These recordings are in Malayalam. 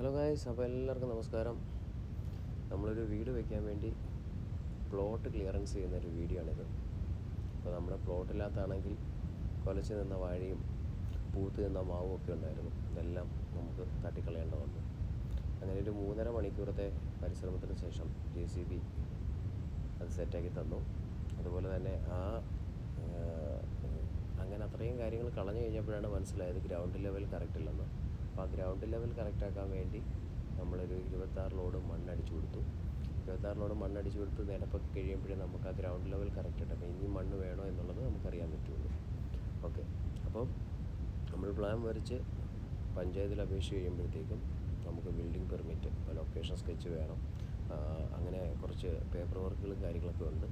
ഹലോ ഗായ്സ്, അപ്പോൾ എല്ലാവർക്കും നമസ്കാരം. നമ്മളൊരു വീട് വയ്ക്കാൻ വേണ്ടി പ്ലോട്ട് ക്ലിയറൻസ് ചെയ്യുന്നൊരു വീഡിയോ ആണിത്. അപ്പോൾ നമ്മുടെ പ്ലോട്ടിനകത്താണെങ്കിൽ കുലച്ച് നിന്ന വാഴയും പൂത്ത് നിന്ന മാവും ഒക്കെ ഉണ്ടായിരുന്നു. ഇതെല്ലാം നമുക്ക് തട്ടിക്കളയേണ്ട വന്നു. അങ്ങനെ ഒരു 3.5 മണിക്കൂറത്തെ പരിശ്രമത്തിന് ശേഷം JCB അത് സെറ്റാക്കി തന്നു. അതുപോലെ തന്നെ അങ്ങനെ അത്രയും കാര്യങ്ങൾ കളഞ്ഞു കഴിഞ്ഞപ്പോഴാണ് മനസ്സിലായത് ഗ്രൗണ്ട് ലെവൽ കറക്റ്റ് ഇല്ലെന്ന്. അപ്പോൾ ആ ഗ്രൗണ്ട് ലെവൽ കറക്റ്റാക്കാൻ വേണ്ടി നമ്മളൊരു 26 ലോഡ് മണ്ണടിച്ചു കൊടുത്തു. 26 ലോഡ് മണ്ണടിച്ചു കൊടുത്ത് നിരപ്പൊക്കെ കഴിയുമ്പോഴേ നമുക്ക് ആ ഗ്രൗണ്ട് ലെവൽ കറക്റ്റ് ഉണ്ട്. അപ്പോൾ ഇനി മണ്ണ് വേണോ എന്നുള്ളത് നമുക്കറിയാൻ പറ്റുള്ളൂ. ഓക്കെ, അപ്പം നമ്മൾ പ്ലാൻ വരച്ച് പഞ്ചായത്തിൽ അപേക്ഷ കഴിയുമ്പോഴത്തേക്കും നമുക്ക് ബിൽഡിംഗ് പെർമിറ്റ്, ലൊക്കേഷൻ സ്കെച്ച് വേണം. അങ്ങനെ കുറച്ച് പേപ്പർ വർക്കുകളും കാര്യങ്ങളൊക്കെ ഉണ്ട്.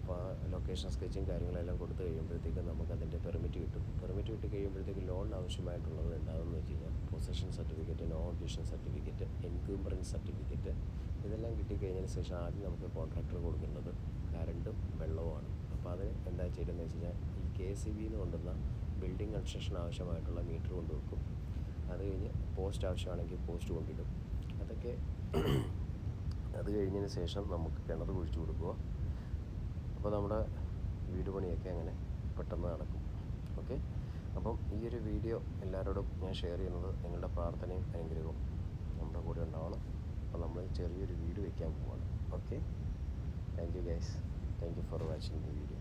അപ്പോൾ ആ ലൊക്കേഷൻ സ്കെച്ചും കാര്യങ്ങളെല്ലാം കൊടുത്തു കഴിയുമ്പോഴത്തേക്കും നമുക്കതിൻ്റെ പെർമിറ്റ് കിട്ടും. പെർമിറ്റ് കിട്ടി കഴിയുമ്പോഴത്തേക്ക് ലോൺ ആവശ്യമായിട്ടുള്ളത് എന്താണെന്ന് വെച്ച് കഴിഞ്ഞാൽ possession certificate, no objection certificate, encumbrance certificate, ഇതെല്ലാം കിട്ടിക്കഴിഞ്ഞതിന് ശേഷം ആദ്യം നമുക്ക് കോൺട്രാക്ടർ കൊടുക്കേണ്ടത് കരണ്ടും വെള്ളവുമാണ്. അപ്പോൾ അത് എന്താ ചെയ്തതെന്ന് വെച്ച് കഴിഞ്ഞാൽ ഈ KCB കൊണ്ടുവന്ന ബിൽഡിംഗ് കൺസ്ട്രക്ഷൻ ആവശ്യമായിട്ടുള്ള മീറ്റർ കൊണ്ടുവെക്കും. അത് കഴിഞ്ഞ് പോസ്റ്റ് ആവശ്യമാണെങ്കിൽ പോസ്റ്റ് കൊണ്ടിടും. അതൊക്കെ അത് കഴിഞ്ഞതിന് ശേഷം നമുക്ക് കിണർ കുഴിച്ചു കൊടുക്കുക. അപ്പോൾ നമ്മുടെ വീട് പണിയൊക്കെ അങ്ങനെ പെട്ടെന്ന് നടക്കും. ഓക്കെ, അപ്പം ഈ ഒരു വീഡിയോ എല്ലാവരോടും ഞാൻ ഷെയർ ചെയ്യുന്നത് നിങ്ങളുടെ പ്രാർത്ഥനയും അനുഗ്രഹവും നമ്മുടെ കൂടെ ഉണ്ടാവണം. അപ്പോൾ നമ്മൾ ചെറിയൊരു വീട് വയ്ക്കാൻ പോവാണ്. Okay, thank you guys, thank you for watching the video.